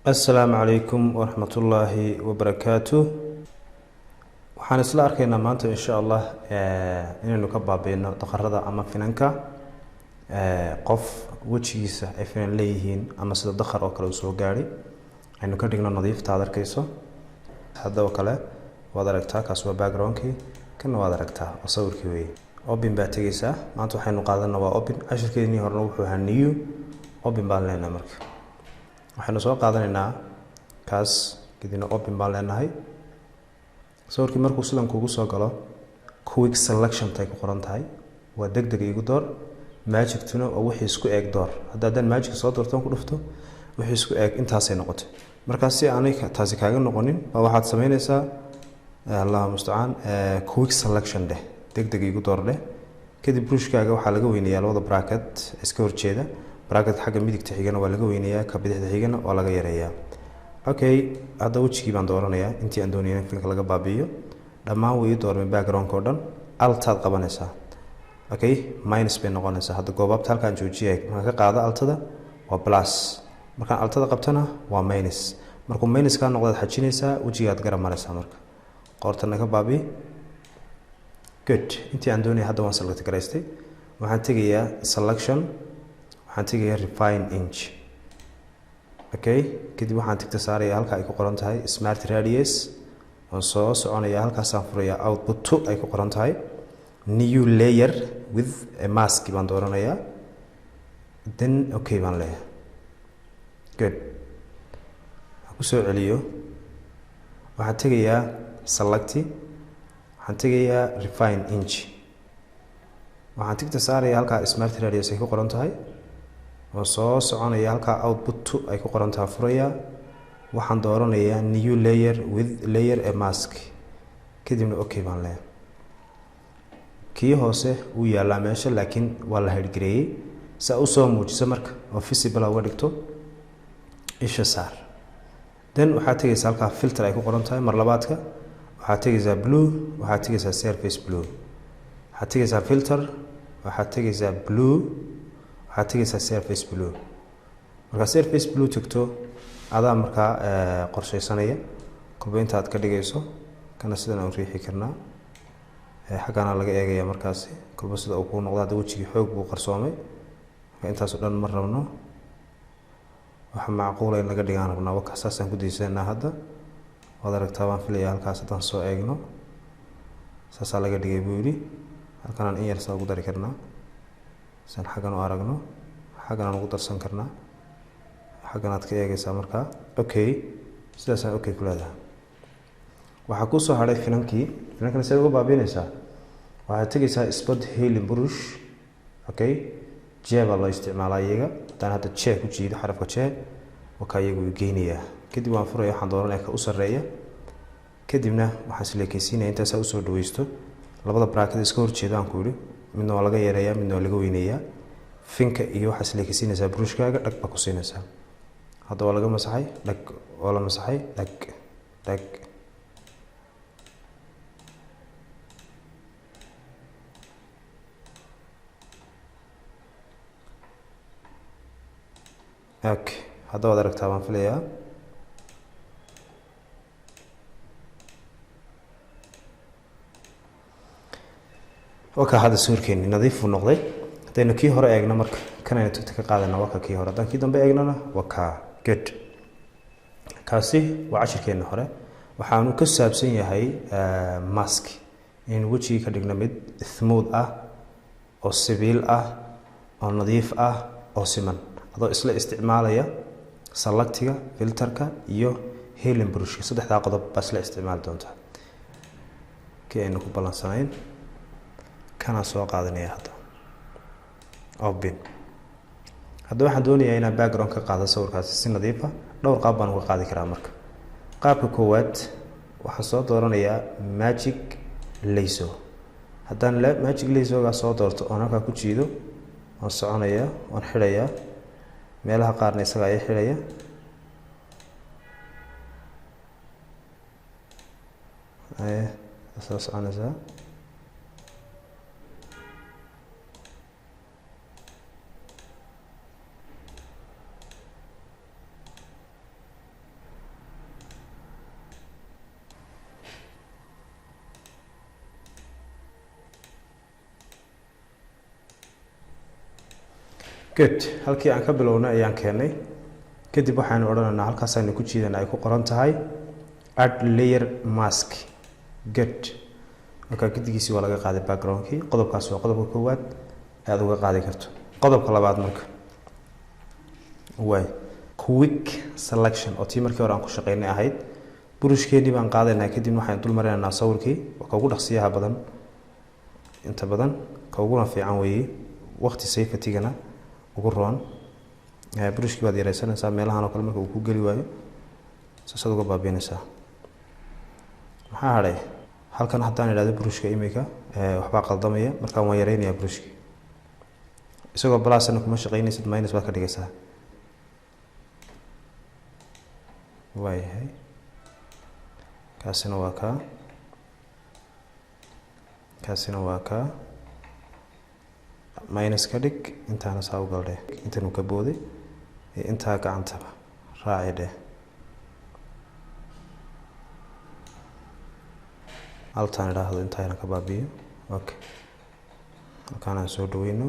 السلام عليكم ورحمة الله وبركاته. waxaan isla arkaynaa maanta insha Allah inaynu ka baabeeno dhaqarada ama finanka qof wajigiisa ay finan leeyihiin ama sida dhaqar oo kale soo gaaray aynu ka dhigno nadiif taad arkayso hadaba kale waad aragtaa kaas waa backgroundkii kana waad aragtaa oo sawirkii weey open baa tagaysaa maanta waxaynu qaadanaa waa open ashirkeedii horna wuxuu ahaa new open baan leenahay marka waxaynu soo qaadanaynaa kaas kadibna open baan leenahay sawirkii markuu sidan kugu soo galo quick selection tay ku qoran tahay waa degdeg igu door magic tuna oo wixii isku eeg door haddaan magic soo doorto ku dhufto wixii isku eeg intaas ay noqotay marka si aanay taasi kaaga noqonin waxaad sameynaysaa Allahu musta'an quick selection degdeg igu door kadib brushkaaga waxa laga weynayaa labada bracket iska horjeeda bracket xagga midigta xigana waa laga weynayaa ka bidixda xigana waa laga yareeyaa okay hadda wajigii baan dooranayaa intii aan doonayay in filmka laga baabiyo dhamaan way doormay background ko dhan altaad qabanaysaa okay minus bay noqonaysaa hadda goobabta halkaan joojiyay marka ka qaado altada waa plus marka altada qabtana waa minus markuu minus ka noqdo xajinaysaa wajigaad garan maraysaa marka qoortana ka baabi good intii aan doonayay hadda waan select gareystay waxaan tagayaa selection waxaan tagayaa refine inch okay kadib waxaan tigta saaraya halka ay ku qoran tahay smart radius oo soo soconaya halkaas aan furaya output 2 ay ku qoran tahay new layer with a mask baan dooranayaa then okay baan leeyahay good ku soo celiyo waxaan tagayaa select waxaan tagayaa refine inch waxaan tigta saaraya halka smart radius ay ku qoran tahay oo soo soconaya halka output 2 ay ku qoran tahay furaya waxaan dooranayaa new layer with layer a mask kadibna okay baan leeyahay kii hoose uu yaala meesha laakiin waa la hirgeliyay sa u soo muujiso marka oo visible uga dhigto isha saar then waxa tagaysaa halka filter ay ku qoran tahay mar labaadka waxa tagaysaa blue waxa tagaysaa surface blue waxa tagaysaa filter waxa tagaysaa blue waxa tagaysaa surface blue marka surface blue tagto adaa marka qorsheysanaya kulba inta aad ka dhigayso kana sidan aan riixi karnaa xaqana laga eegaya markaas kulba sida uu ku noqdo hada wajigi xoog buu qarsoomay intaas oo dhan mar rabno waxa macquul ah in laga dhigaan rabnaa wax aasaasan ku diisanaa hadda wada aragtaa waan filayaa halkaas hadan soo eegno saasa laga dhigay buuri halkan aan in yar soo ugu dari karnaa san xaqan u aragno xaqan aan ugu darsan karnaa xaqan aad ka eegaysaa marka okay sidaas aan okay kulaada waxa ku soo haray finankana sida uga baabiinaysaa waxa tagaysaa spot healing brush okay jeba loo isticmaalaa iyaga tan hadda check ku jiido xarafka check waxa iyagu geynaya kadib waan furaya waxaan dooranayaa ka u sareeya kadibna waxaan isleekaysiinaya intaas u soo dhaweysto labada bracket iska horjeedaan ku yiri midna waa laga yareeyaa midna waa laga weyneeyaa finka iyo waxa isleekaysiinaysaa brushkaaga dhag ba ku siinaysaa hadda waa laga masaxay dhag waa la masaxay dhag okay hadda waad aragtaa waan filayaa waka hada sawirkeeni nadiif uu noqday hadaynu kii hore eegno marka kanayna tagta ka qaadana waka kii hore hadan kii dambe eegnana waka good kaasi waa cashirkeena hore waxaanu ka saabsan yahay mask in wajiga ka dhigno mid smooth ah oo sibil ah oo nadiif ah oo siman adoo isla isticmaalaya selectiga filterka iyo healing brush saddexda qodob bas la isticmaal doonta keenna ku balansanayn kana soo qaadanaya hadda open hadda waxaan doonayaa inaan background ka qaado sawirkaas si nadiif ah dhowr qaab baan uga qaadi karaa marka qaabka koowaad waxaan soo dooranayaa magic lasso haddaan magic lasso ga soo doorto oo halka ku jiido oo soconaya oo xidhaya meelaha qaarna isaga ay xidhaya asaas anasa good halkii aan ka bilownay ayaan keenay kadib waxaan odhanaynaa halkaas aynu ku jiidanaa ay ku qoran tahay add layer mask good marka gidigiisi waa laga qaaday backgroundkii qodobkaas waa qodobka koowaad aad uga qaadi karto qodobka labaad marka way quick selection oo tii markii hore aan ku shaqeynay ahayd burushkeedii baan qaadaynaa kadib waxaan dul marinaynaa sawirkii oo ka ugu dhaqsiyaha badan inta badan ka ugu fiican weeye waqti safety-gana ugu roon burushkii baad yareysanaysaa meelahan oo kale marka uu ku geli waayo saasad uga baabiinaysaa maxaa hadhay halkan haddaan idhaahdo burushka imika waxbaa qaldamaya markaan waan yareynayaa burushkii isagoo balaasana kuma shaqeynaysid minus baad ka dhigaysaa waayahay kaasina waa kaa kaasina waa kaa minus ka dhig intaana saa u galdhe intan uu ka booday iyo intaa gacantaba raaci dheh haltaan idhaahdo intaayna ka baabiyo okay halkaan aan soo dhaweyno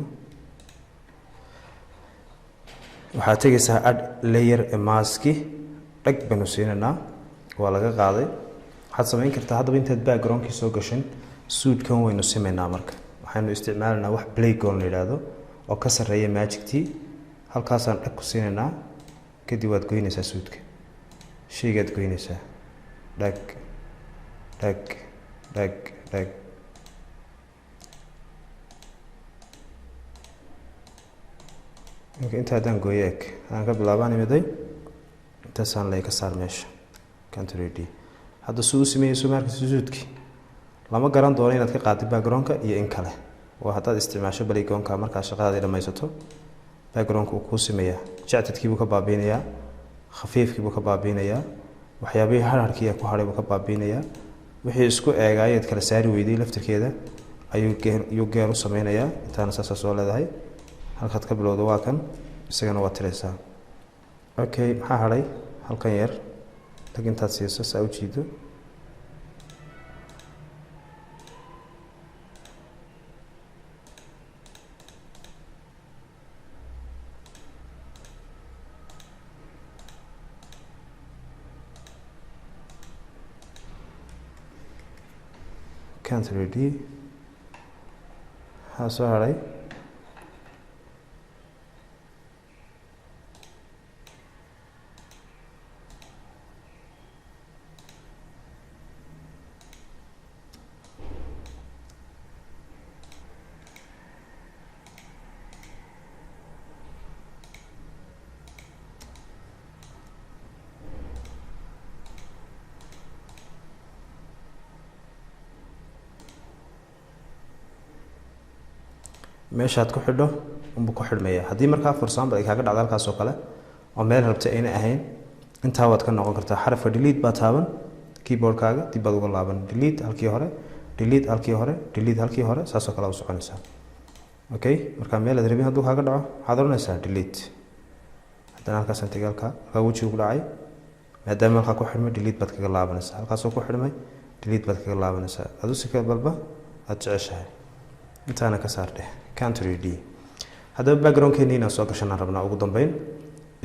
waxaad tegaysaa add layer maski dhag baynu siinaynaa waa laga qaaday waxaad samayn kartaa haddaba intaad backgroundkii soo gashan suudkan waynu simaynaa marka waxaynu isticmaalaynaa wax playground la yidhaahdo oo ka sarreeya magictii halkaasaan dhag ku siinaynaa kadib waad goynaysaa suudka shaygaad goynaysaa dhag dhag dhag dhag inta haddaan gooyo eg aan ka bilaabaan imiday intaasaan lay ka saar meesha country d hadda suu u sameeyey marka suudkii lama garan doono inaad ka qaadid backgroundka iyo in kale waa haddaad isticmaasho playgroundka markaa shaqadaadii dhammaysato backgroundka uu kuu sameeyaa jactadkii buu ka baabiinayaa khafiifkii buu ka baabiinayaa waxyaabihii harharkii ku hadhay buu ka baabiinayaa wixii isku eegaayeed kala saari weyday laftirkeeda ayuu geer u sameynayaa intaana saasaa soo leedahay halkaad ka bilowda waa kan isagana waa tiraysaa okay maxaa hadhay halkan yar tag intaad siiso saa u jiido country d waxaa soo hadhay meeshaad ku xidho unbuu ku xidhmaya haddii markaa for example ay kaaga dhacdo halkaas oo kale oo meel rabta ayna ahayn intaa waad ka noqon kartaa xarafka delete baa taaban keyboardkaaga dib baad uga laaban delete halkii hore delete halkii hore delete halkii hore saasoo kale u soconaysaa okay markaa meel aad rabin hadduu kaaga dhaco waxaad oranaysaa delete haddana halkaasaan tegay halkaa wejigu ku dhacay maadaama halkaa ku xidhmay delete baad kaga laabanaysaa halkaasoo ku xidhmay delete baad kaga laabanaysaa aduu si kale balba aad jeceshahay intaana ka saar dheh country d haddaba backgroundkeennii inaan soo gashanaan rabnaa ugu dambeyn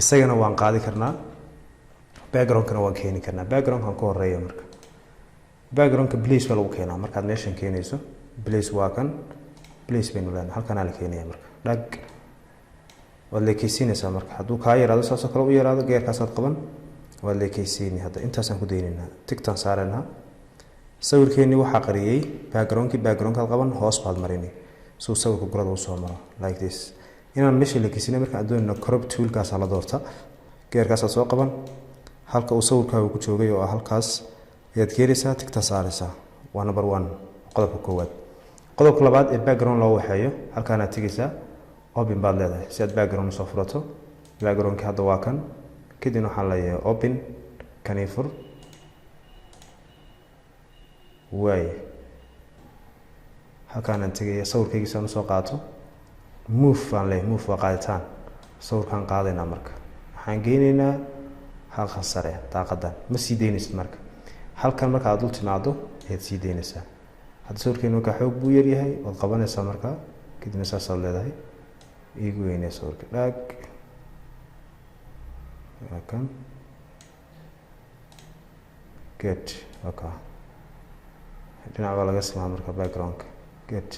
isagana waan qaadi karnaa backgroundkana waan keeni karnaa backgroundkan ku horeeya marka backgroundka place baa lagu keenaa markaad meeshan keenayso place waa kan place baynu leenahay halkanaa la keenaya marka dhag waad leekeysiinaysaa marka hadduu kaa yaraado saasoo kale u yaraado geerkaasaad qaban waad leekeysiini hadda intaasaan ku daynaynaa tigtaan saaraynaa sawirkeennii waxaa qariyey backgroundkaad qaban hoos baad marini suu sawirka gurada usoo maro like this inaan meesha leekeysiina markaan doonayno crop toolkaasaa la doorta geerkaasaad soo qaban halka uu sawirkaaga ku joogay oo ah halkaas ayaad keenaysaa tigta saaraysaa waa number 1 qodobka koowaad qodobka labaad ee background loo waxeeyo halkaanaad tegaysaa open baad leedahay si aad background usoo furato backgroundkii hadda waa kan kadibna waxaan leeyahay open kanii fur waay halkaanaan tegaya sawirkaygiisaan usoo qaato move baan leeyahay move waa qaaditaan sawirkaan qaadaynaa marka waxaan geynaynaa halkan sare daaqadan ma sii daynaysid marka halkan marka aad dul timaado ayaad sii daynaysaa hadda sawirkeenu markaa xoog buu yaryahay waad qabanaysaa markaa kadibna saasaad leedahay igu weynee sawirka dhaag kan good okay dhinac baa laga samaa marka background-ka good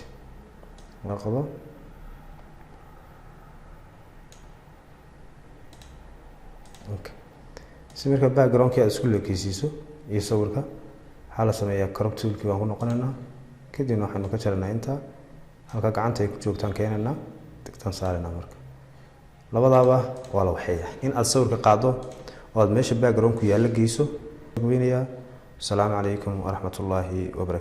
la qabo okay si marka background-ka aad isku leekaysiiso iyo sawirka waxaa la sameeyaa crop tool-kii baan ku noqonaynaa kadibna waxaynu ka jaraynaa inta halka gacanta ay ku joogtaan keenaynaa digtaan saaraynaa marka labadaaba waa la waxeeyaa in aad sawirka qaado oo aad meesha background-ku yaalla geyso weynayaa. السلام عليكم ورحمة الله وبركاته.